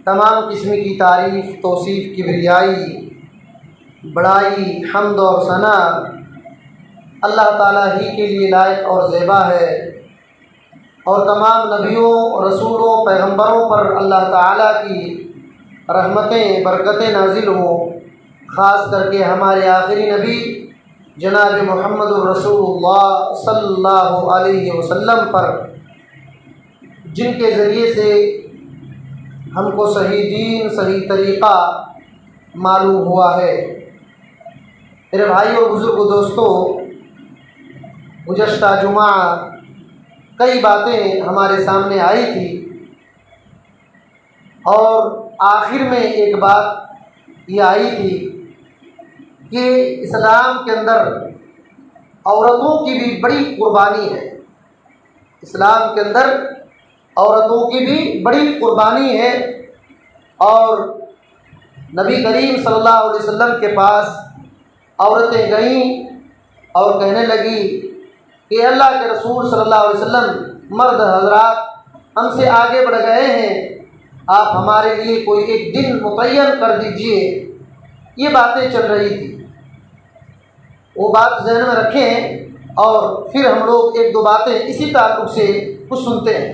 تمام قسم کی تعریف، توصیف، کبریائی، بڑائی، حمد اور ثنا اللہ تعالیٰ ہی کے لیے لائق اور زیبا ہے، اور تمام نبیوں، رسولوں، پیغمبروں پر اللہ تعالیٰ کی رحمتیں، برکتیں نازل ہوں، خاص کر کے ہمارے آخری نبی جناب محمد الرسول اللہ صلی اللہ علیہ وسلم پر، جن کے ذریعے سے ہم کو صحیح دین، صحیح طریقہ معلوم ہوا ہے۔ میرے بھائی اور بزرگ دوستوں، گزشتہ جمعہ کئی باتیں ہمارے سامنے آئی تھی، اور آخر میں ایک بات یہ آئی تھی کہ اسلام کے اندر عورتوں کی بھی بڑی قربانی ہے۔ اسلام کے اندر عورتوں کی بھی بڑی قربانی ہے، اور نبی کریم صلی اللہ علیہ وسلم کے پاس عورتیں گئیں اور کہنے لگی کہ اللہ کے رسول صلی اللہ علیہ وسلم، مرد حضرات ہم سے آگے بڑھ گئے ہیں، آپ ہمارے لیے کوئی ایک دن متعین کر دیجئے۔ یہ باتیں چل رہی تھی، وہ بات ذہن میں رکھیں، اور پھر ہم لوگ ایک دو باتیں اسی تعلق سے کچھ سنتے ہیں۔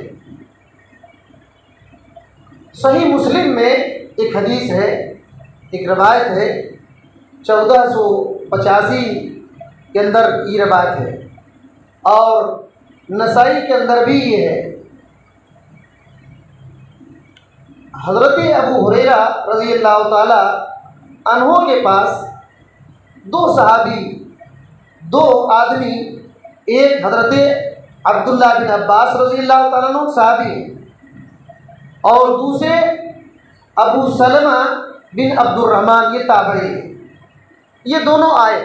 صحیح مسلم میں ایک حدیث ہے، ایک روایت ہے، 1485 کے اندر یہ روایت ہے، اور نسائی کے اندر بھی یہ ہے۔ حضرت ابو ہریرہ رضی اللہ تعالی عنہ کے پاس دو صحابی، دو آدمی، ایک حضرت عبداللہ بن عباس رضی اللہ تعالیٰ عنہ صحابی، اور دوسرے ابو سلمہ بن عبد الرحمن، یہ تابعی، یہ دونوں آئے،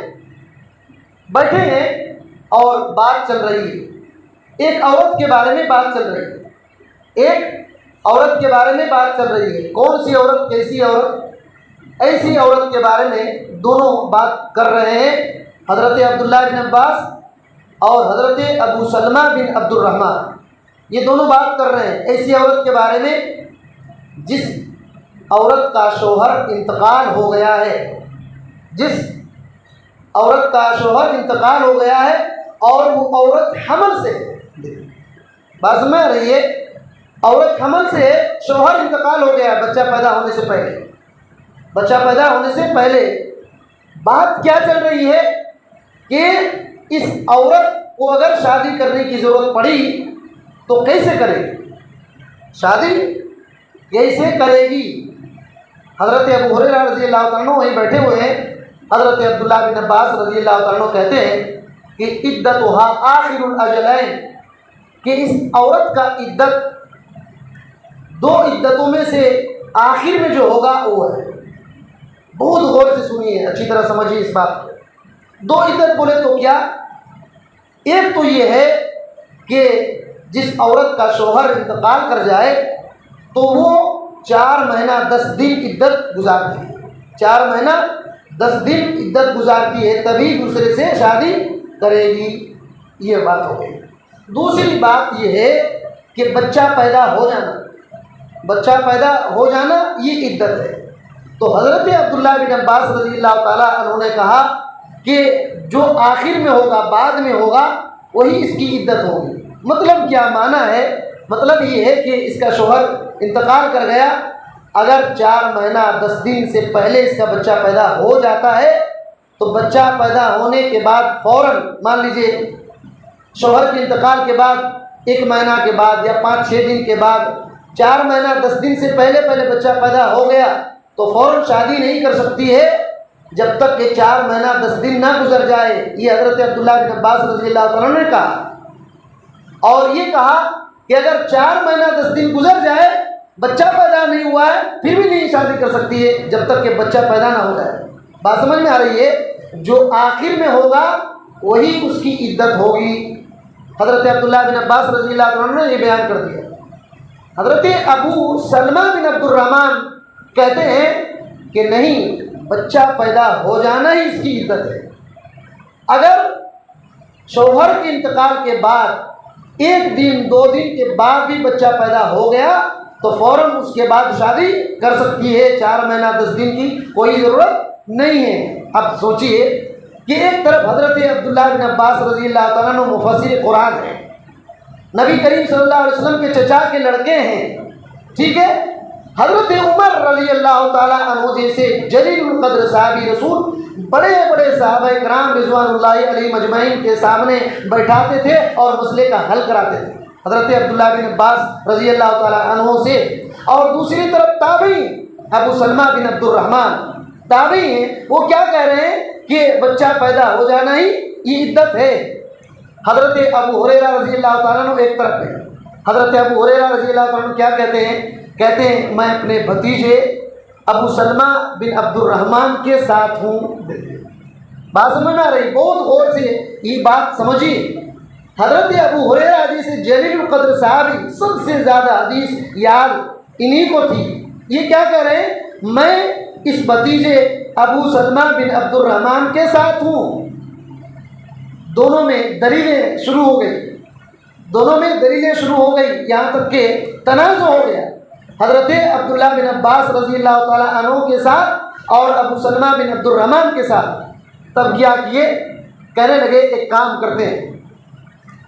بیٹھے ہیں اور بات چل رہی ہے۔ ایک عورت کے بارے میں بات چل رہی ہے، ایک عورت کے بارے میں بات چل رہی ہے۔ کون سی عورت، کیسی عورت؟ ایسی عورت کے بارے میں دونوں بات کر رہے ہیں، حضرت عبداللہ بن عباس اور حضرت ابو سلمہ بن عبد الرحمن، یہ دونوں بات کر رہے ہیں ایسی عورت کے بارے میں جس عورت کا شوہر انتقال ہو گیا ہے، جس عورت کا شوہر انتقال ہو گیا ہے، اور وہ عورت حمل سے، بات میں رہی ہے، عورت حمل سے، شوہر انتقال ہو گیا ہے بچہ پیدا ہونے سے پہلے، بچہ پیدا ہونے سے پہلے۔ بات کیا چل رہی ہے کہ اس عورت کو اگر شادی کرنے کی ضرورت پڑی تو کیسے کرے گی، شادی کیسے کرے گی؟ حضرت ابو ہریرہ رضی اللہ عنہ وہیں بیٹھے ہوئے ہیں، حضرت عبداللہ بن عباس رضی اللہ عنہ کہتے ہیں کہ عدتها آخر الاجلین، کہ اس عورت کا عدت دو عدتوں میں سے آخر میں جو ہوگا وہ ہے۔ بہت غور سے سنیے، اچھی طرح سمجھیے اس بات کو۔ دو عدت بولے تو کیا؟ ایک تو یہ ہے کہ جس عورت کا شوہر انتقال کر جائے تو وہ 4 مہینہ 10 دن عدت گزارتی ہے، 4 مہینہ 10 دن عدت گزارتی ہے، تبھی دوسرے سے شادی کرے گی، یہ بات ہو گئی۔ دوسری بات یہ ہے کہ بچہ پیدا ہو جانا، بچہ پیدا ہو جانا یہ عدت ہے۔ تو حضرت عبداللہ بن عباس رضی اللہ تعالیٰ عنہ نے کہا کہ جو آخر میں ہوگا، بعد میں ہوگا، وہی اس کی عدت ہوگی۔ مطلب کیا معنی ہے؟ مطلب یہ ہے کہ اس کا شوہر انتقال کر گیا، اگر 4 مہینہ 10 دن سے پہلے اس کا بچہ پیدا ہو جاتا ہے تو بچہ پیدا ہونے کے بعد فوراً، مان لیجئے شوہر کے انتقال کے بعد 1 مہینہ کے بعد یا 5-6 دن کے بعد، 4 مہینہ 10 دن سے پہلے بچہ پیدا ہو گیا تو فوراً شادی نہیں کر سکتی ہے جب تک کہ 4 مہینہ 10 دن نہ گزر جائے۔ یہ حضرت عبداللہ بن عباس رضی اللہ عنہ نے کہا، اور یہ کہا کہ اگر 4 مہینہ 10 دن گزر جائے، بچہ پیدا نہیں ہوا ہے، پھر بھی نہیں شادی کر سکتی ہے جب تک کہ بچہ پیدا نہ ہو جائے۔ بات سمجھ میں آ رہی ہے؟ جو آخر میں ہوگا وہی اس کی عدت ہوگی۔ حضرت عبداللہ بن عباس رضی اللہ عنہ نے یہ بیان کر دیا۔ حضرت ابو سلمہ بن عبد الرحمن کہتے ہیں کہ نہیں، بچہ پیدا ہو جانا ہی اس کی عدت ہے۔ اگر شوہر کے انتقال کے بعد 1 دن 2 دن کے بعد بھی بچہ پیدا ہو گیا تو فوراً اس کے بعد شادی کر سکتی ہے، 4 مہینہ 10 دن کی کوئی ضرورت نہیں ہے۔ اب سوچئے کہ ایک طرف حضرت عبداللہ بن عباس رضی اللہ تعالیٰ عنہ مفسر قرآن ہے، نبی کریم صلی اللہ علیہ وسلم کے چچا کے لڑکے ہیں، ٹھیک ہے، حضرت عمر رضی اللہ تعالیٰ عنہ جیسے جلیل القدر صحابی رسول بڑے بڑے صحابہ کرام رضوان اللہ علیہ مجمعین کے سامنے بیٹھاتے تھے اور مسئلے کا حل کراتے تھے حضرت عبداللہ بن عباس رضی اللہ تعالیٰ عنہ سے۔ اور دوسری طرف تابعی ابو سلمہ بن عبد الرحمن تابعی ہیں، وہ کیا کہہ رہے ہیں کہ بچہ پیدا ہو جانا ہی یہ عدت ہے۔ حضرت ابو ہریرہ رضی اللہ تعالیٰ عنہ ایک طرف ہے، حضرت ابو ہریرہ رضی اللہ تعالیٰ عنہ کیا کہتے ہیں میں اپنے بھتیجے ابو سلمہ بن عبد الرحمن کے ساتھ ہوں۔ بات سمجھ میں آ رہی؟ بہت غور سے یہ بات سمجھیے۔ حضرت ابو ہریرہ جیسے جلیل القدر صحابی سب سے زیادہ حدیث یاد انہی کو تھی، یہ کیا کہہ رہے ہیں میں اس بھتیجے ابو سلمہ بن عبد الرحمن کے ساتھ ہوں۔ دونوں میں دلیلیں شروع ہو گئی، یہاں تک کہ تنازع ہو گیا حضرت عبداللہ بن عباس رضی اللہ تعالیٰ عنہ کے ساتھ اور ابو سلمہ بن عبد الرحمن کے ساتھ۔ تب کیا کیے، کہنے لگے ایک کام کرتے ہیں،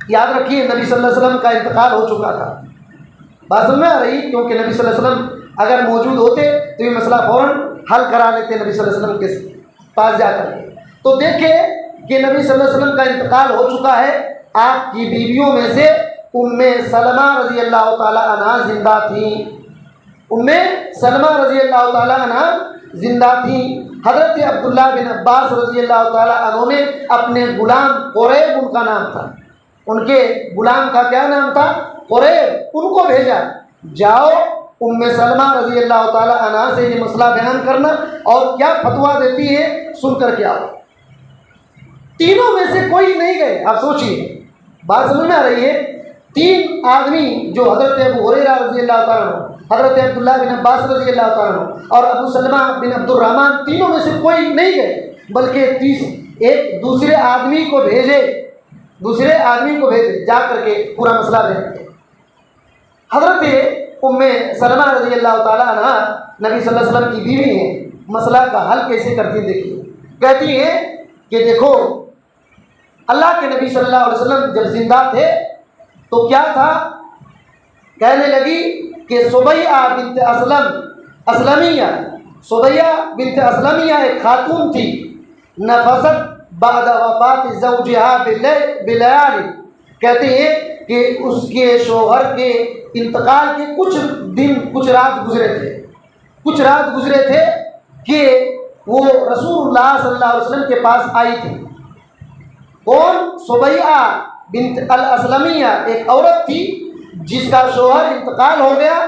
یاد رکھیے نبی صلی اللہ علیہ وسلم کا انتقال ہو چکا تھا، بات سمجھ میں آ رہی؟ کیونکہ نبی صلی اللہ علیہ وسلم اگر موجود ہوتے تو یہ مسئلہ فوراً حل کرا لیتے نبی صلی اللہ علیہ وسلم کے پاس جا کر کے۔ تو دیکھیں کہ نبی صلی اللہ علیہ وسلم کا انتقال ہو چکا ہے، آپ کی بیویوں میں سے ام سلمہ رضی اللہ تعالیٰ عنہ زندہ تھیں، ام سلمہ رضی اللہ تعالیٰ عنہ زندہ تھیں۔ حضرت عبداللہ بن عباس رضی اللہ تعالیٰ عنہ نے اپنے غلام قریب، ان کا نام تھا، ان کے غلام کا کیا نام تھا؟ قریب، ان کو بھیجا جاؤ ام سلمہ رضی اللہ تعالیٰ عنہ سے یہ مسئلہ بیان کرنا اور کیا فتویٰ دیتی ہے سن کر کے آؤ۔ تینوں میں سے کوئی نہیں گئے۔ آپ سوچئے، بات سمجھ میں آ رہی ہے؟ 3 آدمی جو حضرت ابو ہریرہ رضی اللہ تعالیٰ عنہ، حضرت عبداللہ بن عباس رضی اللہ تعالیٰ عنہ اور ابو سلمہ بن عبد الرحمن، تینوں میں سے کوئی نہیں گئے، بلکہ ایک دوسرے آدمی کو بھیجے جا کر کے پورا مسئلہ بیان کیا۔ حضرت ام سلمہ رضی اللہ تعالیٰ عنہ نبی صلی اللہ علیہ وسلم کی بیوی ہیں، مسئلہ کا حل کیسے کرتی دیکھیے، کہتی ہیں کہ دیکھو اللہ کے نبی صلی اللہ علیہ وسلم جب زندہ تھے تو کیا تھا، کہنے لگی کہ سبیعہ بنت اسلمیہ ایک خاتون تھی، نفست بعد وفات زوجہا بلیال، کہتے ہیں کہ اس کے شوہر کے انتقال کے کچھ رات گزرے تھے کہ وہ رسول اللہ صلی اللہ علیہ وسلم کے پاس آئی تھی۔ کون؟ سبیعہ بنت الاسلمیہ، ایک عورت تھی جس کا شوہر انتقال ہو گیا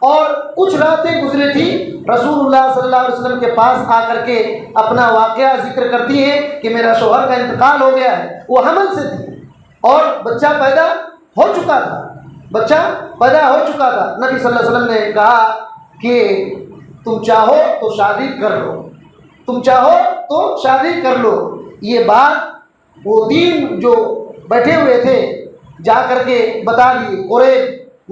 اور کچھ راتیں گزری تھی، رسول اللہ صلی اللہ علیہ وسلم کے پاس آ کر کے اپنا واقعہ ذکر کرتی ہے کہ میرا شوہر کا انتقال ہو گیا ہے۔ وہ حمل سے تھی اور بچہ پیدا ہو چکا تھا۔ نبی صلی اللہ علیہ وسلم نے کہا کہ تم چاہو تو شادی کر لو۔ یہ بات وہ دین جو بیٹھے ہوئے تھے جا کر کے بتا دیے قریب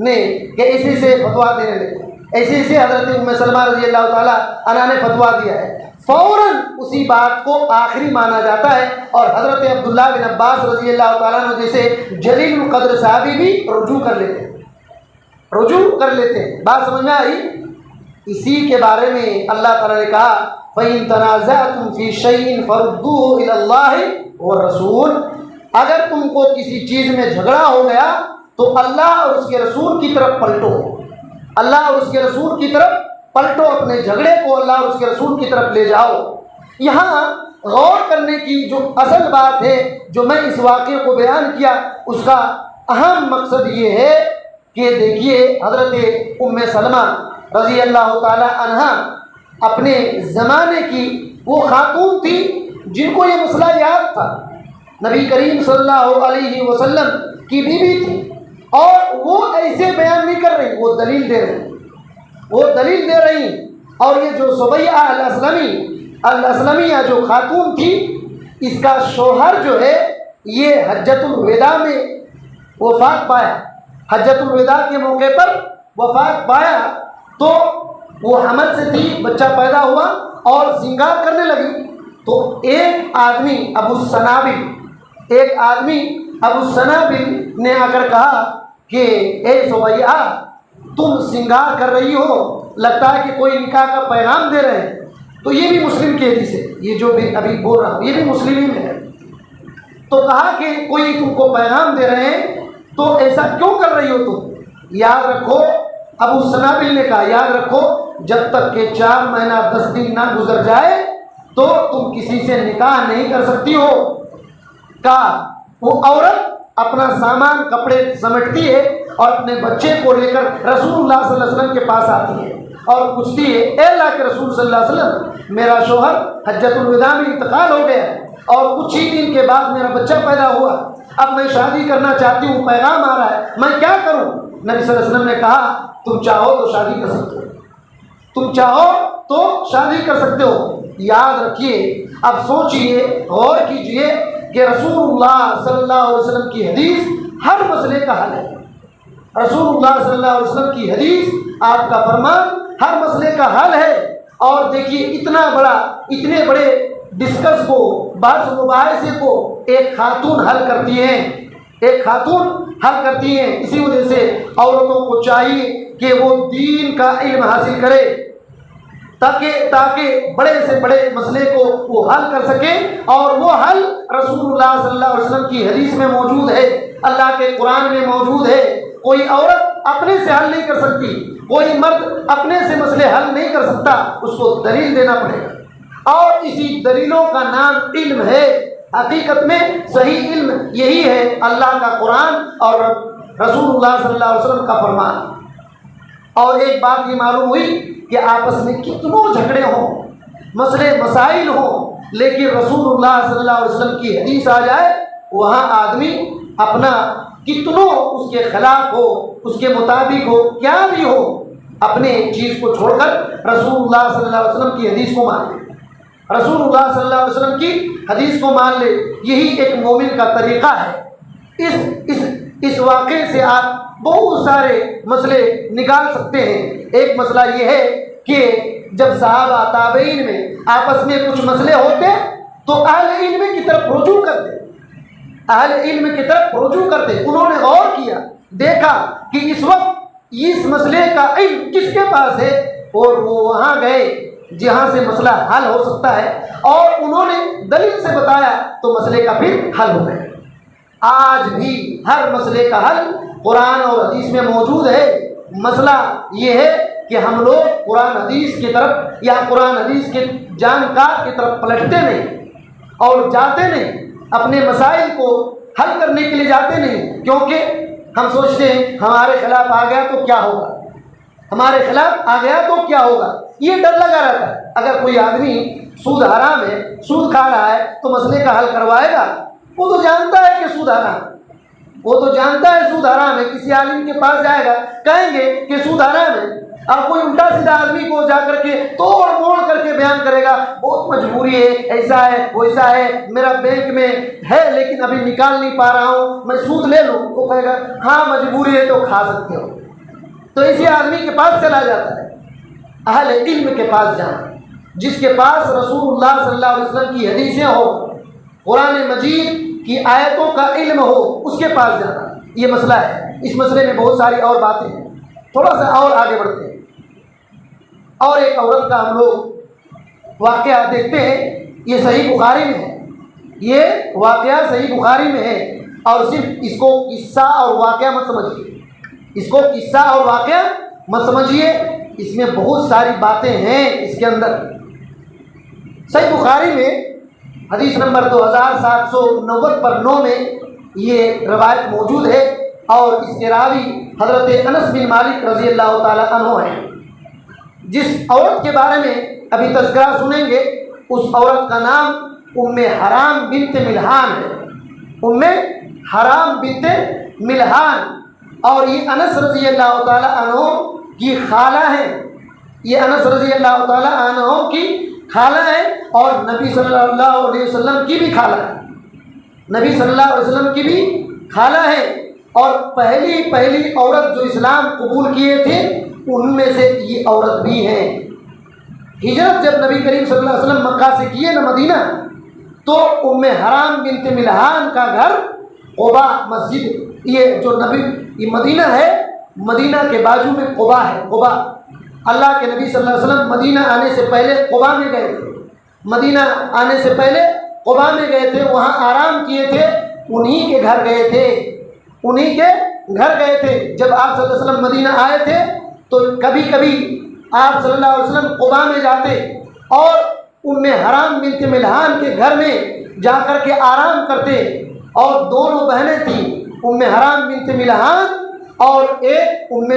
نے کہ ایسے سے فتویٰ دینے لگے، ایسے حضرت ام سلمہ رضی اللہ تعالیٰ عنہ نے فتویٰ دیا ہے، فوراً اسی بات کو آخری مانا جاتا ہے اور حضرت عبداللہ بن عباس رضی اللہ تعالیٰ عنہ جیسے جلیل القدر صحابی بھی رجوع کر لیتے ہیں۔ بات سمجھ میں آئی؟ اسی کے بارے میں اللہ تعالیٰ نے کہا فَإِن تَنَازَعْتُمْ فِي شَيْءٍ فَرُدُّوهُ إِلَى اللَّهِ وَالرَّسُولِ، اگر تم کو کسی چیز میں جھگڑا ہو گیا تو اللہ اور اس کے رسول کی طرف پلٹو، اپنے جھگڑے کو اللہ اور اس کے رسول کی طرف لے جاؤ۔ یہاں غور کرنے کی جو اصل بات ہے جو میں اس واقعے کو بیان کیا، اس کا اہم مقصد یہ ہے کہ دیکھیے حضرت ام سلمہ رضی اللہ تعالی عنہ اپنے زمانے کی وہ خاتون تھی جن کو یہ مسئلہ یاد تھا، نبی کریم صلی اللہ علیہ وسلم کی بیوی تھی، اور وہ ایسے بیان نہیں کر رہی، وہ دلیل دے رہی۔ اور یہ جو سبیعہ الاسلمیہ جو خاتون تھی، اس کا شوہر جو ہے یہ حجۃ الوداع میں وفات پایا، حجۃ الوداع کے موقع پر وفات پایا تو وہ حمل سے تھی، بچہ پیدا ہوا اور سنگار کرنے لگی، تو ایک آدمی ابو السنابل نے آ کر کہا کہ اے سمیہ، تم سنگار کر رہی ہو، لگتا ہے کہ کوئی نکاح کا پیغام دے رہے ہیں۔ تو یہ بھی مسلم کی حدیث ہے، یہ جو بھی ابھی بول رہا ہوں یہ بھی مسلم ہی میں ہے۔ تو کہا کہ کوئی تم کو پیغام دے رہے ہیں تو ایسا کیوں کر رہی ہو تم؟ یاد رکھو، ابو السنابل نے کہا یاد رکھو، جب تک کہ 4 مہینہ 10 دن نہ گزر جائے تو تم کسی سے نکاح نہیں کر سکتی ہو۔ کہا وہ عورت اپنا سامان کپڑے سمیٹتی ہے اور اپنے بچے کو لے کر رسول اللہ صلی اللہ علیہ وسلم کے پاس آتی ہے اور پوچھتی ہے اے اللہ کے رسول صلی اللہ علیہ وسلم، میرا شوہر حجۃ الوداع میں انتقال ہو گیا اور کچھ ہی دن کے بعد میرا بچہ پیدا ہوا، اب میں شادی کرنا چاہتی ہوں، پیغام آ رہا ہے، میں کیا کروں؟ نبی صلی اللہ علیہ وسلم نے کہا تم چاہو تو شادی کر سکتے ہو، تم چاہو تو شادی کر سکتے ہو۔ یاد رکھیے، اب سوچئے، غور کیجئے کہ رسول اللہ صلی اللہ علیہ وسلم کی حدیث ہر مسئلے کا حل ہے۔ رسول اللہ صلی اللہ علیہ وسلم کی حدیث، آپ کا فرمان ہر مسئلے کا حل ہے۔ اور دیکھیے اتنے بڑے ڈسکس کو، بحث مباحثے کو ایک خاتون حل کرتی ہیں، اسی وجہ سے عورتوں کو چاہیے کہ وہ دین کا علم حاصل کرے تاکہ بڑے سے بڑے مسئلے کو وہ حل کر سکے، اور وہ حل رسول اللہ صلی اللہ علیہ وسلم کی حدیث میں موجود ہے، اللہ کے قرآن میں موجود ہے۔ کوئی عورت اپنے سے حل نہیں کر سکتی، کوئی مرد اپنے سے مسئلے حل نہیں کر سکتا، اس کو دلیل دینا پڑے گا، اور اسی دلیلوں کا نام علم ہے۔ حقیقت میں صحیح علم یہی ہے، اللہ کا قرآن اور رسول اللہ صلی اللہ علیہ وسلم کا فرمان۔ اور ایک بات یہ معلوم ہوئی کہ آپس میں کتنوں جھگڑے ہوں، مسئلے مسائل ہوں، لیکن رسول اللہ صلی اللہ علیہ وسلم کی حدیث آ جائے، وہاں آدمی اپنا کتنوں اس کے خلاف ہو، اس کے مطابق ہو، کیا بھی ہو، اپنے چیز کو چھوڑ کر رسول اللہ صلی اللہ علیہ وسلم کی حدیث کو مان لے، رسول اللہ صلی اللہ علیہ وسلم کی حدیث کو مان لے۔ یہی ایک مومن کا طریقہ ہے۔ اس واقعے سے آپ بہت سارے مسئلے نکال سکتے ہیں۔ ایک مسئلہ یہ ہے کہ جب صحابہ تابعین میں آپس میں کچھ مسئلے ہوتے تو اہل علم کی طرف رجوع کرتے، انہوں نے غور کیا، دیکھا کہ اس وقت اس مسئلے کا علم کس کے پاس ہے، اور وہ وہاں گئے جہاں سے مسئلہ حل ہو سکتا ہے، اور انہوں نے دلیل سے بتایا تو مسئلے کا پھر حل ہو گیا۔ آج بھی ہر مسئلے کا حل قرآن اور حدیث میں موجود ہے۔ مسئلہ یہ ہے کہ ہم لوگ قرآن حدیث کی طرف یا قرآن حدیث کے جانکار کی طرف پلٹتے نہیں اور جاتے نہیں، اپنے مسائل کو حل کرنے کے لیے جاتے نہیں، کیونکہ ہم سوچتے ہیں ہمارے خلاف آ گیا تو کیا ہوگا، ہمارے خلاف آ گیا تو کیا ہوگا، یہ ڈر لگا رہتا ہے۔ اگر کوئی آدمی سود حرام ہے، سود کھا رہا ہے، تو مسئلے کا حل کروائے گا؟ وہ تو جانتا ہے کہ سود حرام ہے، وہ تو جانتا ہے سود حرام ہے، کسی عالم کے پاس جائے گا، کہیں گے کہ سود حرام ہے، اب کوئی الٹا سیدھا آدمی کو جا کر کے توڑ موڑ کر کے بیان کرے گا، بہت مجبوری ہے، ایسا ہے ویسا ہے، میرا بینک میں ہے لیکن ابھی نکال نہیں پا رہا ہوں، میں سود لے لوں، وہ کہے گا ہاں مجبوری ہے تو کھا سکتے ہو، تو اسی آدمی کے پاس چلا جاتا ہے۔ اہل علم کے پاس جانا، جس کے پاس رسول اللہ صلی اللہ علیہ وسلم کی حدیثیں ہو، قرآن مجید کی آیتوں کا علم ہو، اس کے پاس جانا، یہ مسئلہ ہے۔ اس مسئلے میں بہت ساری اور باتیں ہیں، تھوڑا سا اور آگے بڑھتے ہیں۔ اور ایک عورت کا ہم لوگ واقعہ دیکھتے ہیں، یہ صحیح بخاری میں ہے، یہ واقعہ صحیح بخاری میں ہے، اور صرف اس کو قصہ اور واقعہ مت سمجھیے، اس کو قصہ اور واقعہ مت سمجھیے، اس میں بہت ساری باتیں ہیں اس کے اندر۔ صحیح بخاری میں حدیث نمبر 2790 پر 9 میں یہ روایت موجود ہے، اور اس کے راوی حضرت انس بن مالک رضی اللہ تعالی عنہ ہیں۔ جس عورت کے بارے میں ابھی تذکرہ سنیں گے، اس عورت کا نام ام حرام بنت ملحان ہے، ام حرام بنت ملحان، اور یہ انس رضی اللہ تعالی عنہ کی خالہ ہیں، یہ انس رضی اللہ تعالی عنہ کی خالہ ہے، اور نبی صلی اللہ علیہ وسلم کی بھی خالہ ہے، نبی صلی اللہ علیہ وسلم کی بھی خالہ ہے، اور پہلی عورت جو اسلام قبول کیے تھے ان میں سے یہ عورت بھی ہے۔ ہجرت جب نبی کریم صلی اللہ علیہ وسلم مکہ سے کیے نا مدینہ، تو ام حرام بنت ملحان کا گھر قباء مسجد، یہ جو یہ مدینہ ہے، مدینہ کے بازو میں قباء ہے۔ قباء، اللہ کے نبی صلی اللہ علیہ وسلم مدینہ آنے سے پہلے قباء میں گئے تھے، مدینہ آنے سے پہلے قباء میں گئے تھے، وہاں آرام کیے تھے، انہی کے گھر گئے تھے، انہی کے گھر گئے تھے۔ جب آپ صلی اللہ علیہ وسلم مدینہ آئے تھے تو کبھی کبھی آپ صلی اللہ علیہ وسلم قباء میں جاتے اور ام حرام بنت ملحان کے گھر میں جا کر کے آرام کرتے، اور دونوں بہنیں تھیں، ام حرام بنت ملحان اور ایک ام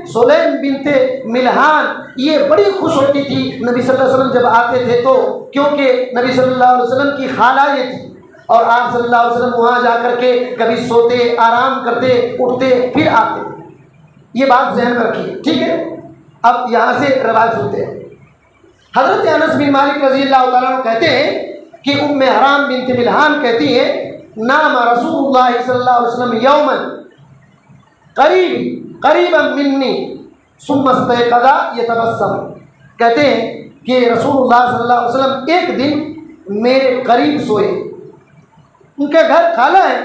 سلیم بنت ملحان۔ یہ بڑی خوش ہوتی تھی نبی صلی اللہ علیہ وسلم جب آتے تھے تو، کیونکہ نبی صلی اللہ علیہ وسلم کی خالہ یہ تھی، اور آپ صلی اللہ علیہ وسلم وہاں جا کر کے کبھی سوتے، آرام کرتے، اٹھتے، پھر آتے۔ یہ بات ذہن میں رکھیے، ٹھیک ہے؟ اب یہاں سے روایت سنتے ہیں۔ حضرت انس بن مالک رضی اللہ تعالیٰ عنہ کہتے ہیں کہ ام حرام بنت ملحان کہتی ہے، نام رسول اللہ صلی اللہ علیہ وسلم یوما قریبا منی ثم استيقظ يتبسم۔ کہتے ہیں کہ رسول اللہ صلی اللہ علیہ وسلم ایک دن میرے قریب سوئے، ان کے گھر خالہ ہے،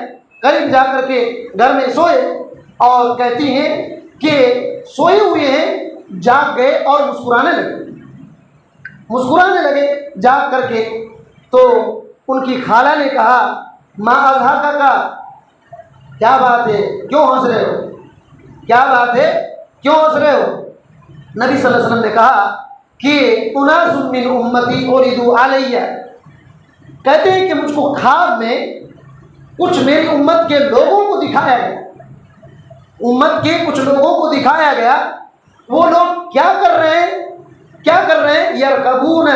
قریب جا کر کے گھر میں سوئے، اور کہتی ہیں کہ سوئے ہوئے ہیں، جاگ گئے اور مسکرانے لگے جاگ کر کے۔ تو ان کی خالہ نے کہا، ما اضحکک، کیا بات ہے، کیوں ہنس رہے ہو، کیا بات ہے، کیوں ہنس رہے ہو؟ نبی صلی اللہ علیہ وسلم نے کہا کہ اناس من امتی اوردوا علیہ، کہتے ہیں کہ مجھ کو خواب میں کچھ میری امت کے لوگوں کو دکھایا گیا، امت کے کچھ لوگوں کو دکھایا گیا، وہ لوگ کیا کر رہے ہیں، یرکبون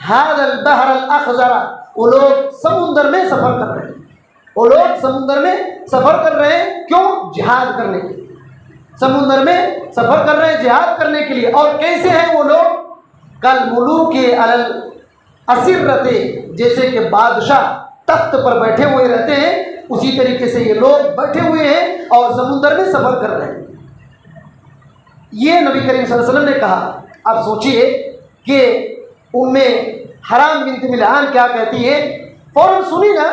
هذا البحر الاخضر، وہ لوگ سمندر میں سفر کر رہے ہیں، وہ لوگ سمندر میں سفر کر رہے ہیں، کیوں؟ جہاد کرنے کے لیے، سمندر میں سفر کر رہے ہیں جہاد کرنے کے لیے۔ اور کیسے ہیں وہ لوگ؟ کالملوک علی الاسرۃ، جیسے کہ بادشاہ تخت پر بیٹھے ہوئے رہتے ہیں، اسی طریقے سے یہ لوگ بیٹھے ہوئے ہیں اور سمندر میں سفر کر رہے ہیں۔ یہ نبی کریم صلی اللہ علیہ وسلم نے کہا۔ اب سوچئے کہ ام حرام بنت ملحان کیا کہتی ہے، فوراً سنی نا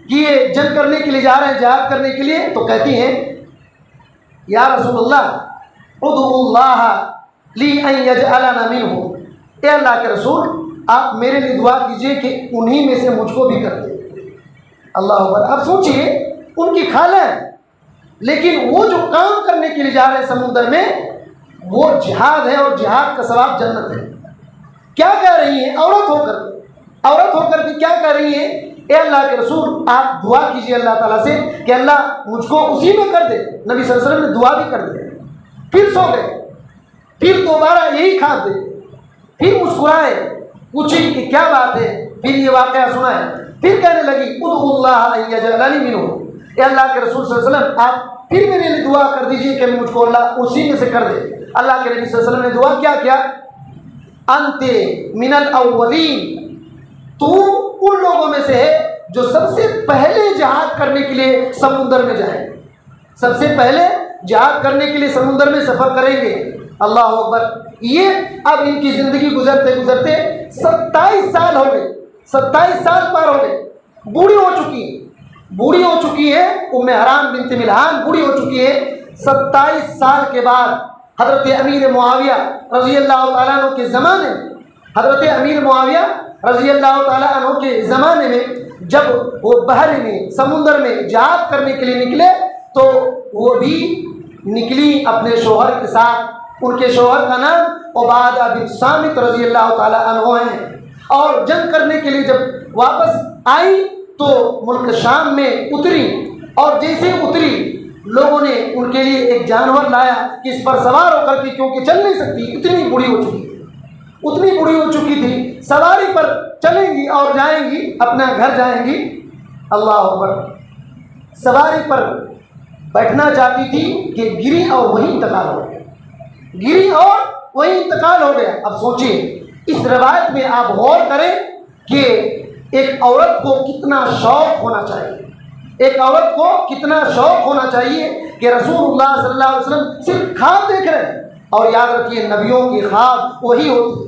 کہ یہ جنگ کرنے کے لیے جا رہے ہیں، جہاد کرنے کے لیے، تو کہتی ہیں، یا رسول اللہ ادعو اللہ لی ان یجعلنا منہ، اے اللہ کے رسول آپ میرے لیے دعا کیجئے کہ انہی میں سے مجھ کو بھی کر دیں۔ اللہ اکبر۔ اب سوچئے ان کی خالہ ہے، لیکن وہ جو کام کرنے کے لیے جا رہے ہیں سمندر میں، وہ جہاد ہے، اور جہاد کا ثواب جنت ہے۔ کیا کہہ رہی ہیں عورت ہو کر کے کیا کہہ رہی ہیں، اے اللہ کے رسول آپ دعا کیجئے اللہ تعالیٰ سے کہ اللہ مجھ کو اسی میں کر دے۔ نبی صلی اللہ علیہ وسلم نے دعا بھی کر دی، پھر سو گئے، پھر دوبارہ یہی خواب دے، پھر مسکرائے، پوچھی کہ کیا بات ہے، پھر یہ واقعہ سنا ہے، پھر کہنے لگی ادعو اللہ ان یجعلنی منہ، اے اللہ کے رسول صلی اللہ علیہ وسلم آپ پھر میرے لیے دعا کر دیجئے کہ مجھ کو اللہ اسی میں سے کر دے۔ اللہ کے نبی صلی اللہ علیہ وسلم نے دعا کیا انت من الاولین، تو ان لوگوں میں سے ہے جو سب سے پہلے جہاد کرنے کے لیے سمندر میں جائیں، سب سے پہلے جہاد کرنے کے لیے سمندر میں سفر کریں گے۔ اللہ اکبر۔ یہ اب ان کی زندگی گزرتے گزرتے 27 سال ہو گئے، 27 سال پار ہو گئے، بوڑھی ہو چکی ہے ام حرام بنت ملحان، بوڑھی ہو چکی ہے۔ 27 سال کے بعد حضرت امیر معاویہ رضی اللہ تعالیٰ عنہ کے زمانے میں، حضرت امیر معاویہ رضی اللہ تعالیٰ عنہ کے زمانے میں جب وہ بحر میں، سمندر میں جہاد کرنے کے لیے نکلے، تو وہ بھی نکلی اپنے شوہر کے ساتھ۔ ان کے شوہر کا نام عبادہ بن صامت رضی اللہ تعالیٰ عنہ ہیں، اور جنگ کرنے کے لیے جب واپس آئی تو ملک شام میں اتری، اور جیسے اتری لوگوں نے ان کے لیے ایک جانور لایا کہ اس پر سوار ہو کر کے، کیونکہ چل نہیں سکتی، اتنی بوڑھی ہو چکی تھی، سواری پر چلیں گی اور جائیں گی، اپنا گھر جائیں گی۔ اللہ اکبر۔ سواری پر بیٹھنا چاہتی تھی کہ گری اور وہیں انتقال ہو گیا۔ اب سوچئے اس روایت میں آپ غور کریں کہ ایک عورت کو کتنا شوق ہونا چاہیے، ایک عورت کو کتنا شوق ہونا چاہیے کہ رسول اللہ صلی اللہ علیہ وسلم صرف خواب دیکھ رہے ہیں. اور یاد رکھیے نبیوں کی خواب وہی ہوتی ہے،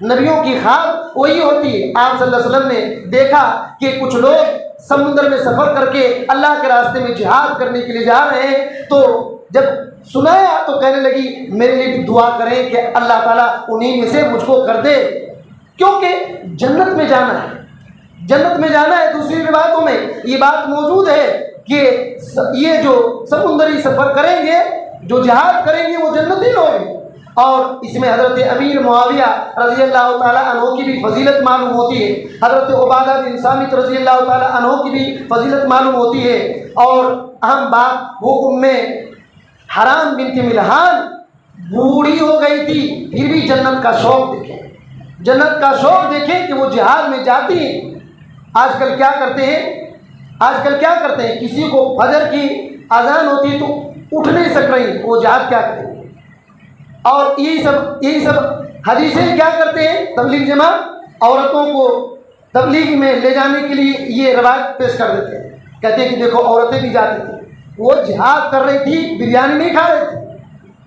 نبیوں کی خواب وہی ہوتی ہے. آپ صلی اللہ علیہ وسلم نے دیکھا کہ کچھ لوگ سمندر میں سفر کر کے اللہ کے راستے میں جہاد کرنے کے لیے جا رہے ہیں، تو جب سنایا تو کہنے لگی میرے لیے بھی دعا کریں کہ اللہ تعالیٰ انہی میں سے مجھ کو کر دے، کیونکہ جنت میں جانا ہے، جنت میں جانا ہے. دوسری روایتوں میں یہ بات موجود ہے کہ یہ جو سمندری سفر کریں گے، جو جہاد کریں گے، وہ جنتی لوگ ہیں. اور اس میں حضرت امیر معاویہ رضی اللہ تعالیٰ عنہ کی بھی فضیلت معلوم ہوتی ہے، حضرت عبادہ بن صامت رضی اللہ تعالیٰ عنہ کی بھی فضیلت معلوم ہوتی ہے. اور اہم بات وہ حرام بنت ملحان بوڑھی ہو گئی تھی، پھر بھی جنت کا شوق دیکھیں، جنت کا شوق دیکھیں کہ وہ جہاد میں جاتی ہیں. آج کل کیا کرتے ہیں، کسی کو فجر کی اذان ہوتی تو اٹھ نہیں سک رہی، وہ جہاد کیا کریں. اور یہی سب حدیثیں کیا کرتے ہیں، تبلیغ جماعت عورتوں کو تبلیغ میں لے جانے کے لیے یہ روایت پیش کر دیتے ہیں، کہتے ہیں کہ دیکھو عورتیں بھی جاتی تھیں، وہ جہاد کر رہی تھی، بریانی نہیں کھا رہی تھی،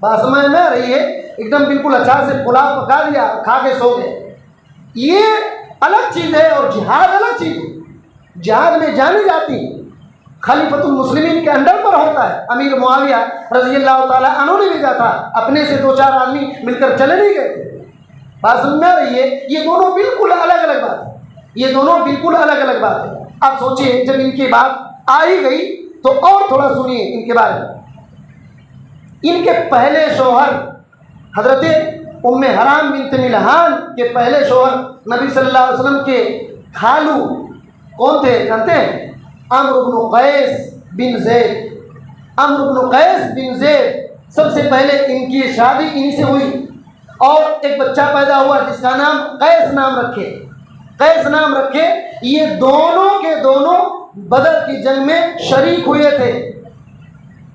بات سمجھ میں آ رہی ہے، ایک دم بالکل اچھا سے پلاؤ پکا دیا، کھا کے سو گئے. یہ الگ چیز ہے اور جہاد الگ چیز ہے. جہاد میں جانے جاتی خلیفۃ المسلمین کے انڈر پر ہوتا ہے. امیر معاویہ رضی اللہ تعالیٰ عنہ نے بھیجا تھا، اپنے سے 2-4 آدمی مل کر چلے نہیں گئے تھے. بات سمجھ میں آ رہی ہے، یہ دونوں بالکل الگ الگ بات ہے، یہ دونوں بالکل الگ الگ بات ہے. اب سوچئے جب ان کی بات آ ہی گئی تو اور تھوڑا سنیے ان کے بارے میں. ان کے پہلے شوہر حضرت ام حرام بنت ملحان کے پہلے شوہر نبی صلی اللہ علیہ وسلم کے خالو کون تھے جانتے ہیں؟ عمرو بن قیس بن زید. عمرو بن قیس بن زید سب سے پہلے ان کی شادی انہی سے ہوئی اور ایک بچہ پیدا ہوا جس کا نام قیس نام رکھے. قیس نام رکھے. یہ دونوں کے دونوں بدر کی جنگ میں شریک ہوئے تھے.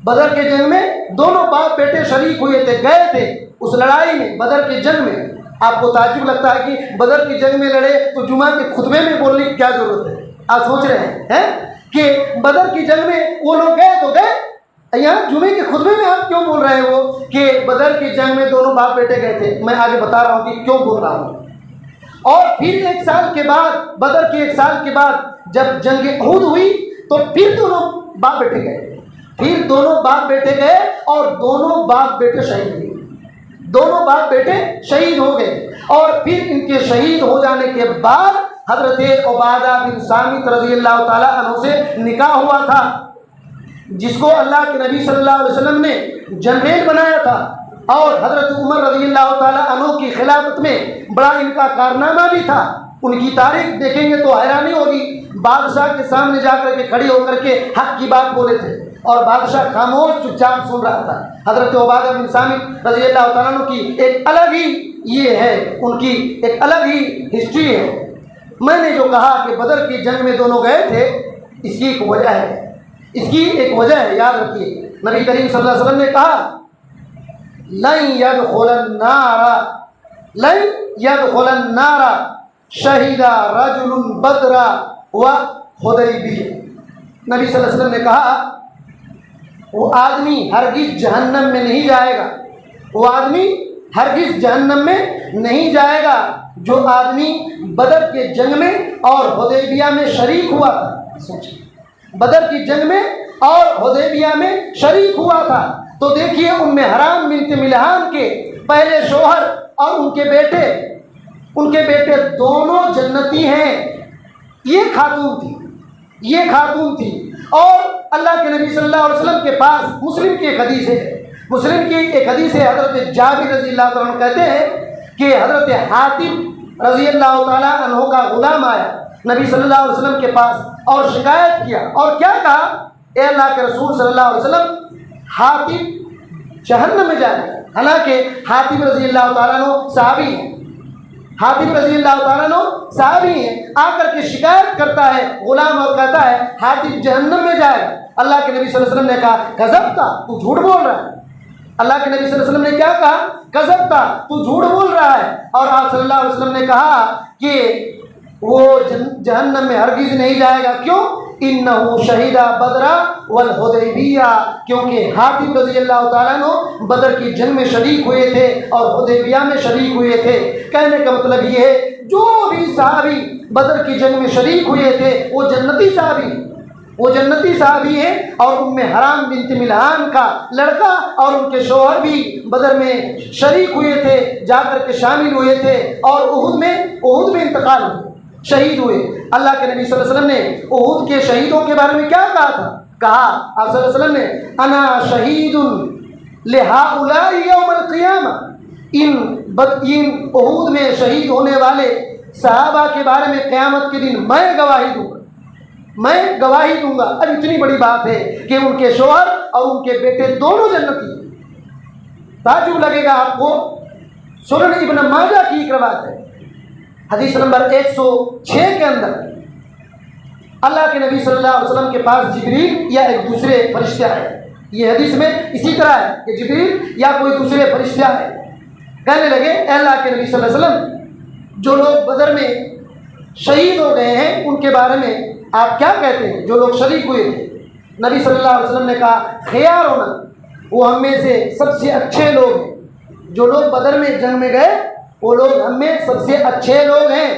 بدر کے جنگ میں دونوں باپ بیٹے شریک ہوئے تھے، گئے تھے اس لڑائی میں، بدر کی جنگ میں. آپ کو تعجب لگتا ہے کہ بدر کی جنگ میں لڑے تو جمعہ کے خطبے میں بولنے کی کیا ضرورت ہے؟ آپ سوچ رہے ہیں کہ بدر کی جنگ میں وہ لوگ گئے تو گئے، یہاں جمعے کے خطبے میں آپ کیوں بول رہے ہیں وہ کہ بدر کی جنگ میں دونوں باپ بیٹے گئے تھے؟ میں آگے بتا رہا ہوں کہ کیوں بول رہا ہوں. اور پھر 1 سال کے بعد، بدر کے 1 سال کے بعد جب جنگ احد ہوئی تو پھر دونوں باپ بیٹے گئے، پھر دونوں باپ بیٹے گئے اور دونوں باپ بیٹے شہید ہوئے، دونوں باپ بیٹے شہید ہو گئے. اور پھر ان کے شہید ہو جانے کے بعد حضرت عبادہ بن صامت رضی اللہ تعالیٰ عنہ سے نکاح ہوا تھا، جس کو اللہ کے نبی صلی اللہ علیہ وسلم نے جنریل بنایا تھا. اور حضرت عمر رضی اللہ تعالیٰ عنہ کی خلافت میں بڑا ان کا کارنامہ بھی تھا. ان کی تاریخ دیکھیں گے تو حیرانی ہوگی. بادشاہ کے سامنے جا کر کے کھڑی ہو کر کے حق کی بات بولے تھے اور بادشاہ خاموش چپ چاپ سن رہا تھا. حضرت عبادہ بن صامت رضی اللہ تعالیٰ عنہ کی ایک الگ ہی یہ ہے، ان کی ایک الگ ہی ہسٹری ہے. میں نے جو کہا کہ بدر کی جنگ میں دونوں گئے تھے، اس کی ایک وجہ ہے، اس کی ایک وجہ ہے، یاد رکھیے. نبی کریم صلی اللہ علیہ وسلم نے کہا لن يدخل النار شہید رجل بدر وحدیبیہ. نبی صلی اللہ علیہ وسلم نے کہا وہ آدمی ہرگز جہنم میں نہیں جائے گا، وہ آدمی ہرگز جہنم میں نہیں جائے گا جو آدمی بدر کے جنگ میں اور حدیبیہ میں شریک ہوا تھا. سوچیں، بدر کی جنگ میں اور حدیبیہ میں شریک ہوا تھا. تو دیکھیے ام حرام بنت ملحان کے پہلے شوہر اور ان کے بیٹے دونوں جنتی ہیں. یہ خاتون تھی اور اللہ کے نبی صلی اللہ علیہ وسلم کے پاس مسلم کی ایک حدیث ہے. حضرت جابر رضی اللہ تعالیٰ عنہ کہتے ہیں کہ حضرت حاتم رضی اللہ تعالیٰ عنہ کا غلام آیا نبی صلی اللہ علیہ وسلم کے پاس اور شکایت کیا اور کیا کہا، اے اللہ کے رسول صلی اللہ علیہ وسلم، حاتم جہنم میں جائے. حالانکہ حاتم رضی اللہ تعالیٰ عنہ صحابی ہیں، حاتم رضی اللہ تعالیٰ عنہ صحابی ہیں. آ کر کے شکایت کرتا ہے غلام اور کہتا ہے حاتم جہنم میں جائے. اللہ کے نبی صلی اللہ علیہ وسلم نے کہا کذبتا، تو جھوٹ بول رہا ہے. اللہ کے نبی صلی اللہ علیہ وسلم نے کیا کہا؟ کذبتا، تو جھوٹ بول رہا ہے. اور آپ صلی اللہ علیہ وسلم نے کہا کہ وہ جہنم میں ہرگز نہیں جائے گا. کیوں؟ انہو شہیدہ بدرا والحدیبیہ، کیونکہ حاتب رضی اللہ تعالیٰ عنہ بدر کی جنگ میں شریک ہوئے تھے اور حدیبیہ میں شریک ہوئے تھے۔ کہنے کا مطلب یہ ہے جو بھی صحابی بدر کی جنگ میں شریک ہوئے تھے وہ جنتی صحابی ہیں، اور ام حرام بنت ملحان کا لڑکا اور ان کے شوہر بھی بدر میں شریک ہوئے تھے، جا کر کے شامل ہوئے تھے، اور احد میں انتقال ہوئے، شہید ہوئے۔ اللہ کے نبی صلی اللہ علیہ وسلم نے احد کے شہیدوں کے بارے میں کیا کہا تھا؟ کہا آپ صلی اللہ علیہ وسلم نے انا شہید لہؤلاء یوم القیامہ، ان احد میں شہید ہونے والے صحابہ کے بارے میں قیامت کے دن میں گواہی دوں گا۔ اب اتنی بڑی بات ہے کہ ان کے شوہر اور ان کے بیٹے دونوں جنتی۔ تعجب لگے گا آپ کو، سنن ابن ماجہ کی ایک روایت ہے، حدیث نمبر 106 کے اندر اللہ کے نبی صلی اللہ علیہ وسلم کے پاس جبریل یا ایک دوسرے فرشتے آئے۔ یہ حدیث میں اسی طرح ہے کہ جبریل یا کوئی دوسرے فرشتے آئے، کہنے لگے اے اللہ کے نبی صلی اللہ علیہ وسلم، جو لوگ بدر میں شہید ہو گئے ہیں ان کے بارے میں آپ کیا کہتے ہیں؟ جو لوگ شریک ہوئے تھے۔ نبی صلی اللہ علیہ وسلم نے کہا خیار ہونا، وہ ہم میں سے سب سے اچھے لوگ ہیں۔ جو لوگ بدر میں جنگ میں گئے وہ لوگ ہم میں سب سے اچھے لوگ ہیں۔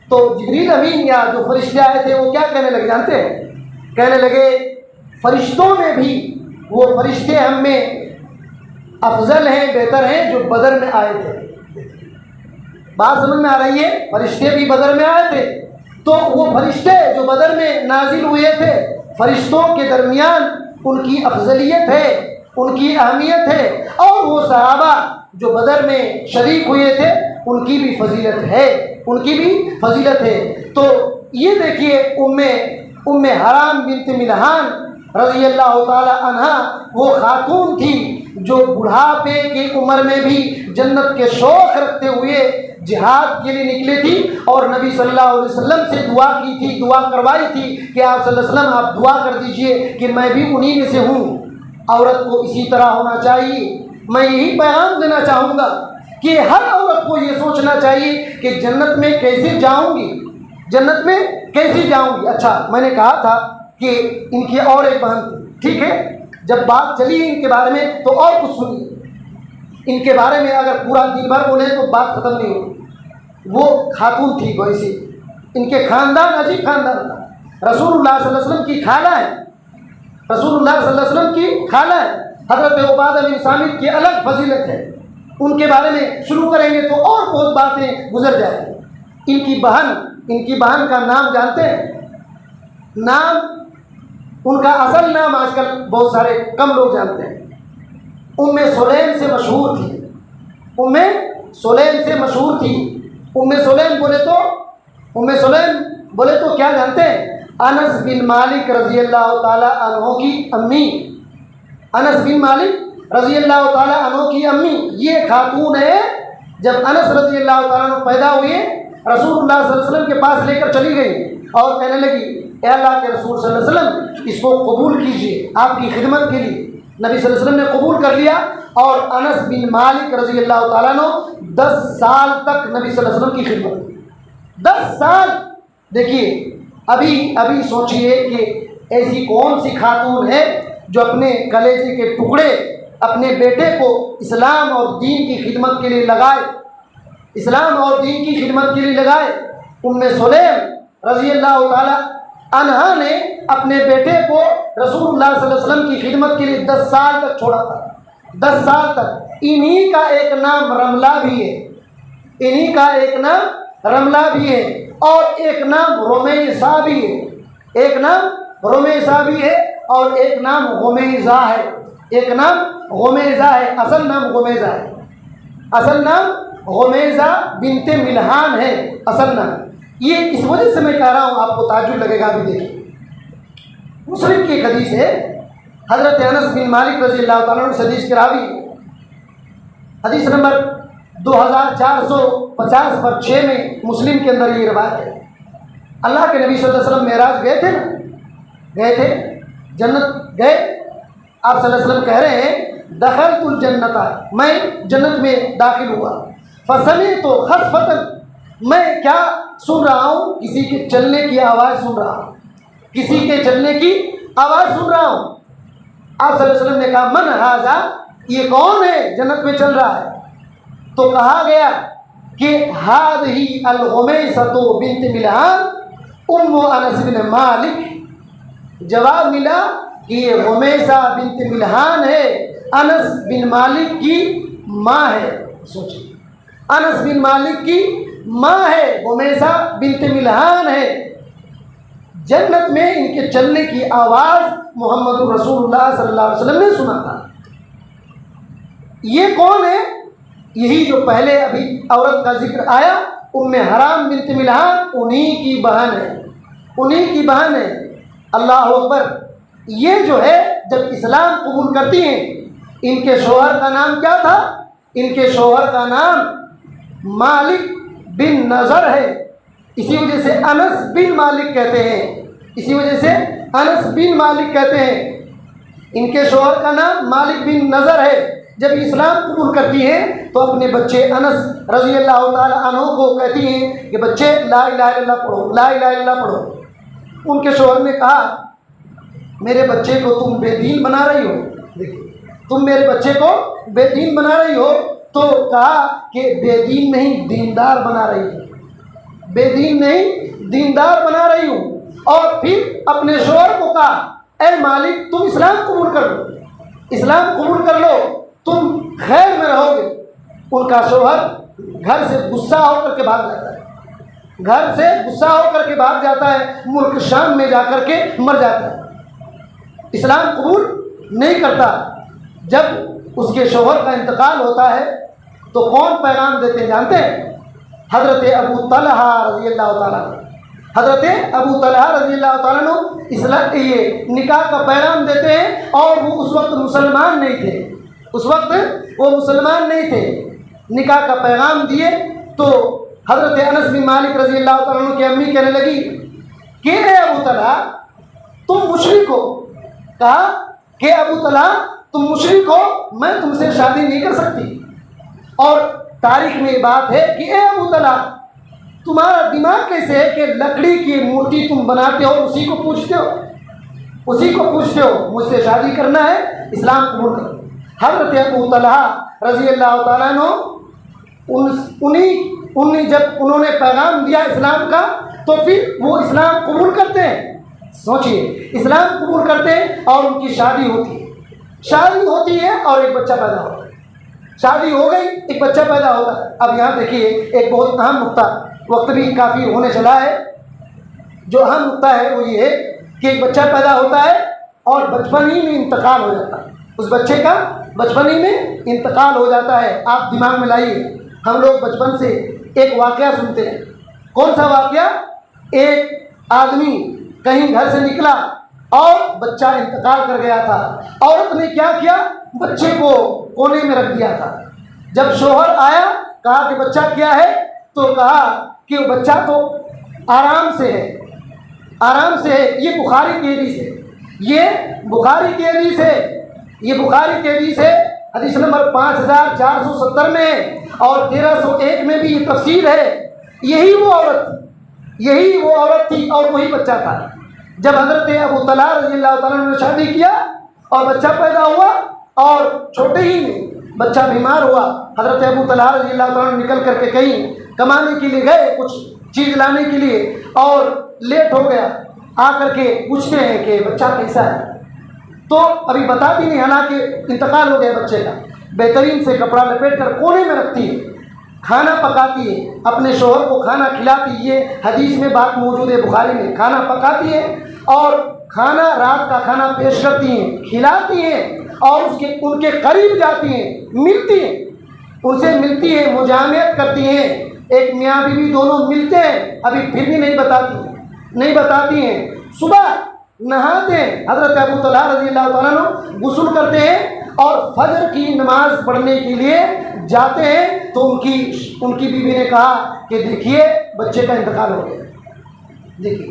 تو جبریل امین یا جو فرشتے آئے تھے وہ کیا کہنے لگے جانتے ہیں؟ کہنے لگے فرشتوں میں بھی وہ فرشتے ہم میں افضل ہیں، بہتر ہیں جو بدر میں آئے تھے۔ بات سمجھ میں آ رہی ہے؟ فرشتے بھی بدر میں آئے تھے، تو وہ فرشتے جو بدر میں نازل ہوئے تھے، فرشتوں کے درمیان ان کی افضلیت ہے، ان کی اہمیت ہے، اور وہ صحابہ جو بدر میں شریک ہوئے تھے ان کی بھی فضیلت ہے، تو یہ دیکھیے ام حرام بنت ملحان رضی اللہ تعالی عنہ وہ خاتون تھی جو بڑھاپے کی عمر میں بھی جنت کے شوق رکھتے ہوئے جہاد کے لیے نکلے تھی، اور نبی صلی اللہ علیہ وسلم سے دعا کروائی تھی کہ آپ صلی اللہ علیہ وسلم آپ دعا کر دیجئے کہ میں بھی انہی میں سے ہوں۔ عورت کو اسی طرح ہونا چاہیے۔ میں یہی پیغام دینا چاہوں گا کہ ہر عورت کو یہ سوچنا چاہیے کہ جنت میں کیسے جاؤں گی۔ اچھا، میں نے کہا تھا کہ ان کی اور ایک بہن تھی، ٹھیک ہے؟ جب بات چلی ان کے بارے میں تو اور کچھ سنیے۔ ان کے بارے میں اگر پورا دن بھر بولیں تو بات ختم نہیں ہوگی۔ وہ خاتون تھی ویسے، ان کے خاندان عجیب خاندان تھا۔ رسول اللہ صلی اللہ علیہ وسلم کی خالہ ہے، حضرت عبادہ بن صامت کی الگ فضیلت ہے، ان کے بارے میں شروع کریں گے تو اور بہت باتیں گزر جائیں گی۔ ان کی بہن کا نام جانتے ہیں؟ نام ان کا اصل نام آج کل بہت سارے کم لوگ جانتے ہیں۔ ام سلیم سے مشہور تھی۔ ام سلیم بولے تو کیا جانتے ہیں؟ انس بن مالک رضی اللہ تعالی عنہ کی امی، انس بن مالک رضی اللہ تعالی عنہ کی امی یہ خاتون ہے۔ جب انس رضی اللہ تعالیٰ عنہ پیدا ہوئے رسول اللہ صلی اللہ علیہ وسلم کے پاس لے کر چلی گئی اور کہنے لگی اے اللہ کے رسول صلی اللہ علیہ وسلم اس کو قبول کیجئے آپ کی خدمت کے لیے۔ نبی صلی اللہ علیہ وسلم نے قبول کر لیا، اور انس بن مالک رضی اللہ تعالیٰ عنہ 10 سال تک نبی صلی اللہ علیہ وسلم کی خدمت کی۔ 10 سال! دیکھیے ابھی سوچئے کہ ایسی کون سی خاتون ہے جو اپنے کلیجے کے ٹکڑے اپنے بیٹے کو اسلام اور دین کی خدمت کے لیے لگائے۔ ام سلیم رضی اللہ تعالی عنہا نے اپنے بیٹے کو رسول اللہ صلی اللہ علیہ وسلم کی خدمت کے لیے 10 سال تک چھوڑا تھا۔ 10 سال تک۔ انہی کا ایک نام رملہ بھی ہے، اور ایک نام رمیسہ بھی ہے۔ اور ایک نام غمیزہ ہے۔ اصل نام غمیزہ بنت ملحان ہے، اصل نام۔ یہ اس وجہ سے میں کہہ رہا ہوں، آپ کو تعجب لگے گا۔ بھی دیکھیں، مسلم کی ایک حدیث ہے، حضرت انس بن مالک رضی اللہ تعالیٰ عنہ حدیث کے راوی، حدیث نمبر 2450/6 میں مسلم کے اندر یہ روایت ہے۔ اللہ کے نبی صلی اللہ علیہ وسلم معراج گئے تھے جنت گئے۔ آپ صلی اللہ علیہ وسلم کہہ رہے ہیں دخلت الجنت، میں جنت میں داخل ہوا، فسمعت خسفۃ، میں کیا سن رہا ہوں؟ کسی کے چلنے کی آواز سن رہا ہوں۔ کسی کے چلنے کی آواز سن رہا ہوں۔ آپ صلی اللہ علیہ وسلم نے کہا من ھذا، یہ کون ہے جنت میں چل رہا ہے؟ تو کہا گیا کہ ھذہ الغمیسۃ بنت ملحان ام انس بن مالک۔ جواب ملا کہ یہ غمیسہ بنت ملحان ہے، انس بن مالک کی ماں ہے۔ سوچیے، انس بن مالک کی ماں ہے، غمیسہ بنت ملحان ہے۔ جنت میں ان کے چلنے کی آواز محمد رسول اللہ صلی اللہ علیہ وسلم نے سنا تھا۔ یہ کون ہے؟ یہی جو پہلے ابھی عورت کا ذکر آیا، ام حرام بنت ملحان، انہی کی بہن ہے، انہی کی بہن ہے۔ اللہ اکبر۔ یہ جو ہے جب اسلام قبول کرتی ہیں، ان کے شوہر کا نام کیا تھا؟ ان کے شوہر کا نام مالک بن نضر ہے، اسی وجہ سے انس بن مالک کہتے ہیں، اسی وجہ سے انس بن مالک کہتے ہیں۔ ان کے شوہر کا نام مالک بن نضر ہے۔ جب اسلام قبول کرتی ہیں تو اپنے بچے انس رضی اللہ تعالی عنہ کو کہتی ہیں کہ بچے لا الہ الا اللہ پڑھو، لا الہ الا اللہ پڑھو۔ ان کے شوہر نے کہا میرے بچے کو تم بے دین بنا رہی ہو، دیکھیے تم میرے بچے کو بے دین بنا رہی ہو۔ تو کہا کہ بے دین نہیں دیندار بنا رہی ہوں، بے دین نہیں دیندار بنا رہی ہوں۔ اور پھر اپنے شوہر کو کہا اے مالک تم اسلام قبول کر لو، اسلام قبول کر لو، تم خیر میں رہو گے۔ ان کا شوہر گھر سے غصہ ہو کر کے بھاگ جاتا ہے، گھر سے غصہ ہو کر کے بھاگ جاتا ہے، ملک شام میں جا کر کے مر جاتا ہے، اسلام قبول نہیں کرتا۔ جب اس کے شوہر کا انتقال ہوتا ہے تو کون پیغام دیتے ہیں جانتے ہیں؟ حضرت ابو طلحہ رضی اللہ تعالیٰ عنہ، حضرت ابو طلحہ رضی اللہ تعالیٰ عنہ یہ نکاح کا پیغام دیتے ہیں، اور وہ اس وقت مسلمان نہیں تھے، اس وقت وہ مسلمان نہیں تھے۔ نکاح کا پیغام دیے تو حضرت انس بن مالک رضی اللہ تعالیٰ عنہ کی امی کہنے لگی کہ اے ابو طلحہ تم مشرک ہو۔ کہا کہ ابو طلحہ تم مشرک ہو، میں تم سے شادی نہیں کر سکتی۔ اور تاریخ میں یہ بات ہے کہ اے ابو طلحہ تمہارا دماغ کیسے ہے کہ لکڑی کی مورتی تم بناتے ہو، اسی کو پوچھتے ہو، اسی کو پوچھتے ہو، مجھ سے شادی کرنا ہے، اسلام قبول کرو۔ حضرت ابو طلحہ رضی اللہ تعالیٰ عنہ جب انہوں نے پیغام دیا اسلام کا تو پھر وہ اسلام قبول کرتے ہیں۔ سوچئے، اسلام قبول کرتے ہیں اور ان کی شادی ہوتی ہے، شادی ہوتی ہے اور ایک بچہ پیدا ہوتا ہے، شادی ہو گئی، ایک بچہ پیدا ہوتا ہے۔ اب یہاں دیکھیے ایک بہت اہم نقطہ، وقت بھی کافی ہونے چلا ہے، جو اہم نقطہ ہے وہ یہ ہے کہ ایک بچہ پیدا ہوتا ہے اور بچپن ہی میں انتقال ہو جاتا ہے، اس بچے کا بچپن ہی میں انتقال ہو جاتا ہے۔ آپ دماغ میں لائیے، ہم لوگ بچپن سے ایک واقعہ سنتے ہیں۔ کون سا واقعہ؟ ایک آدمی کہیں گھر سے نکلا اور بچہ انتقال کر گیا تھا، عورت نے کیا کیا؟ بچے کو کونے میں رکھ دیا تھا۔ جب شوہر آیا کہا کہ بچہ کیا ہے، تو کہا کہ وہ بچہ تو آرام سے ہے، آرام سے ہے، یہ بخاری کی حدیث ہے، یہ بخاری کی حدیث ہے، یہ بخاری کی حدیث ہے، حدیث نمبر 5470 میں اور 1301 میں بھی یہ تفصیل ہے۔ یہی وہ عورت تھی اور وہی بچہ تھا۔ جب حضرت ابو طلحہ رضی اللہ تعالیٰ عنہ نے شادی کیا اور بچہ پیدا ہوا، اور چھوٹے ہی میں بچہ بیمار ہوا، حضرت ابو طلحہ رضی اللہ تعالیٰ عنہ نکل کر کے کہیں کمانے کے لیے گئے، کچھ چیز لانے کے لیے، اور لیٹ ہو گیا۔ آ کر کے پوچھتے ہیں کہ بچہ کیسا ہے، تو ابھی بتاتی نہیں، حالانکہ انتقال ہو گیا بچے کا۔ بہترین سے کپڑا لپیٹ کر کونے میں رکھتی ہے، کھانا پکاتی ہے، اپنے شوہر کو کھانا کھلاتی، یہ حدیث میں بات موجود ہے بخاری میں، کھانا پکاتی ہے اور کھانا، رات کا کھانا پیش کرتی ہیں، کھلاتی ہیں، اور ان کے قریب جاتی ہیں، ملتی ہیں، ان سے ملتی ہیں، مجامعت کرتی ہیں۔ ایک میاں بیوی دونوں ملتے ہیں، ابھی پھر بھی نہیں بتاتی ہیں۔ صبح نہاتے ہیں، حضرت ابو طلحہ رضی اللہ تعالیٰ عنہ غسل کرتے ہیں اور فجر کی نماز پڑھنے کے لیے جاتے ہیں، تو ان کی بیوی نے کہا کہ دیکھیے بچے کا انتقال ہو گیا، دیکھیے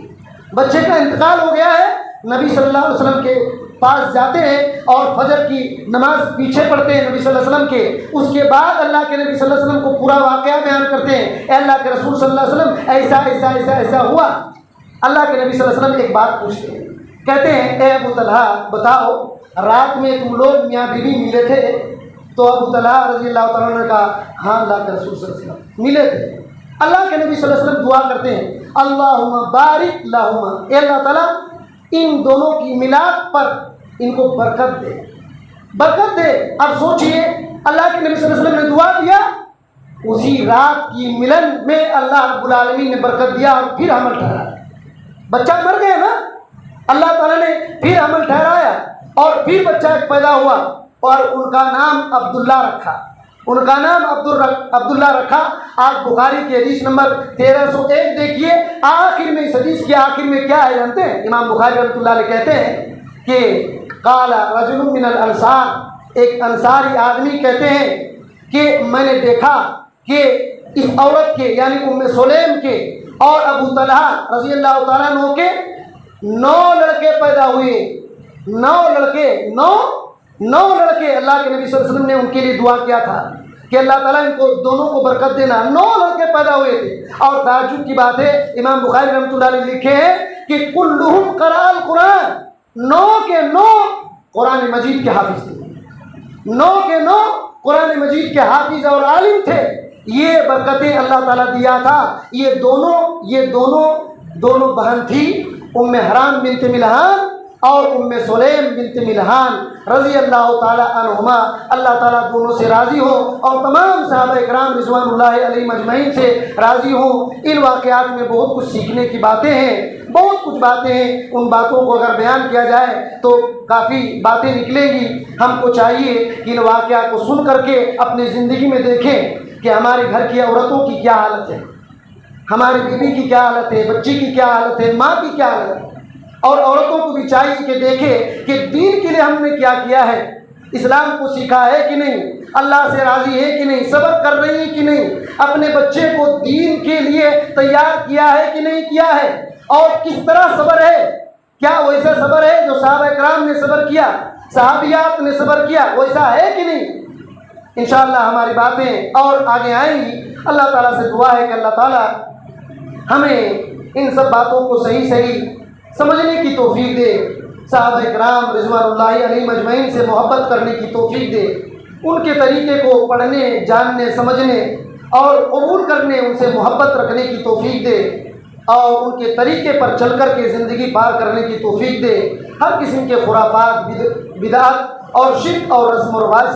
بچے کا انتقال ہو گیا ہے۔ نبی صلی اللہ علیہ وسلم کے پاس جاتے ہیں اور فجر کی نماز پیچھے پڑھتے ہیں نبی صلی اللہ علیہ وسلم کے۔ اس کے بعد اللہ کے نبی صلی اللہ علیہ وسلم کو پورا واقعہ بیان کرتے ہیں، اے اللہ کے رسول صلی اللہ علیہ وسلم ایسا ایسا ایسا ایسا ہوا۔ اللہ کے نبی صلی اللہ علیہ وسلم ایک بات پوچھتے ہیں، کہتے ہیں اے ابو طلحہ بتاؤ رات میں تم لوگ میاں بیوی ملے تھے؟ تو ابو طلحہ رضی اللہ تعالیٰ عنہ نے کہا ہاں اللہ کے رسول صلی اللہ علیہ وسلم ملے تھے۔ اللہ کے نبی صلی اللہ علیہ وسلم دعا کرتے ہیں اللہم بارک لہما، اے اللہ تعالیٰ ان دونوں کی میلاد پر ان کو برکت دے، برکت دے۔ اب سوچئے اللہ کے نبی صلی اللہ علیہ وسلم نے دعا کیا، اسی رات کی ملن میں اللہ رب العالمین نے برکت دیا اور پھر حمل ٹھہرایا۔ بچہ مر گیا نا، اللہ تعالیٰ نے پھر حمل ٹھہرایا اور پھر بچہ ایک پیدا ہوا اور ان کا نام عبداللہ رکھا، ان کا نام عبداللہ رکھا۔ آج بخاری کی حدیث نمبر 1301 دیکھیے، آخر میں اس حدیث کے آخر میں کیا ہے جانتے ہیں؟ امام بخاری رحمۃ اللہ علیہ کہتے ہیں کہ قال رجل من الانصار، ایک انصاری آدمی کہتے ہیں کہ میں نے دیکھا کہ اس عورت کے یعنی ام سلیم کے اور ابو طلحہ رضی اللہ تعالیٰ عنہ کے 9 لڑکے پیدا ہوئے، 9 لڑکے، 9 لڑکے۔ اللہ کے نبی صلی اللہ علیہ وسلم نے ان کے لیے دعا کیا تھا کہ اللہ تعالیٰ ان کو دونوں کو برکت دینا۔ 9 لڑکے پیدا ہوئے تھے، اور تعجب کی بات ہے امام بخاری رحمۃ اللہ علیہ لکھے ہیں کہ کلہم قرأ القرآن، 9 کے 9 قرآن مجید کے حافظ تھے، 9 کے 9 قرآن مجید کے حافظ اور عالم تھے۔ یہ برکتیں اللہ تعالیٰ دیا تھا۔ یہ دونوں بہن تھی، ام حرام بنت ملحان اور ام سلیم بنت ملحان رضی اللہ تعالیٰ عنہما۔ اللہ تعالیٰ دونوں سے راضی ہو اور تمام صحابہ اکرام رضوان اللہ علیہم اجمعین سے راضی ہوں۔ ان واقعات میں بہت کچھ سیکھنے کی باتیں ہیں، بہت کچھ باتیں ہیں۔ ان باتوں کو اگر بیان کیا جائے تو کافی باتیں نکلیں گی۔ ہم کو چاہیے کہ ان واقعات کو سن کر کے اپنی زندگی میں دیکھیں کہ ہمارے گھر کی عورتوں کی کیا حالت ہے، ہماری بیوی کی کیا حالت ہے، بچی کی کیا حالت ہے، ماں کی کیا حالت ہے۔ اور عورتوں کو بھی چاہیے کہ دیکھے کہ دین کے لیے ہم نے کیا کیا ہے، اسلام کو سیکھا ہے کہ نہیں، اللہ سے راضی ہے کہ نہیں، صبر کر رہی ہے کہ نہیں، اپنے بچے کو دین کے لیے تیار کیا ہے کہ نہیں کیا ہے، اور کس طرح صبر ہے۔ کیا ویسا صبر ہے جو صحابہ اکرام نے صبر کیا، صحابیات نے صبر کیا، ویسا ہے کہ نہیں؟ انشاءاللہ ہماری باتیں اور آگے آئیں گی۔ اللہ تعالیٰ سے دعا ہے کہ اللہ تعالیٰ ہمیں ان سب باتوں کو صحیح سمجھنے کی توفیق دے، صحابہ اکرام رضوان اللہ علیہم اجمعین سے محبت کرنے کی توفیق دے، ان کے طریقے کو پڑھنے، جاننے، سمجھنے اور قبول کرنے، ان سے محبت رکھنے کی توفیق دے، اور ان کے طریقے پر چل کر کے زندگی پار کرنے کی توفیق دے۔ ہر قسم کے خرافات، بدعات اور شرک اور رسم و رواج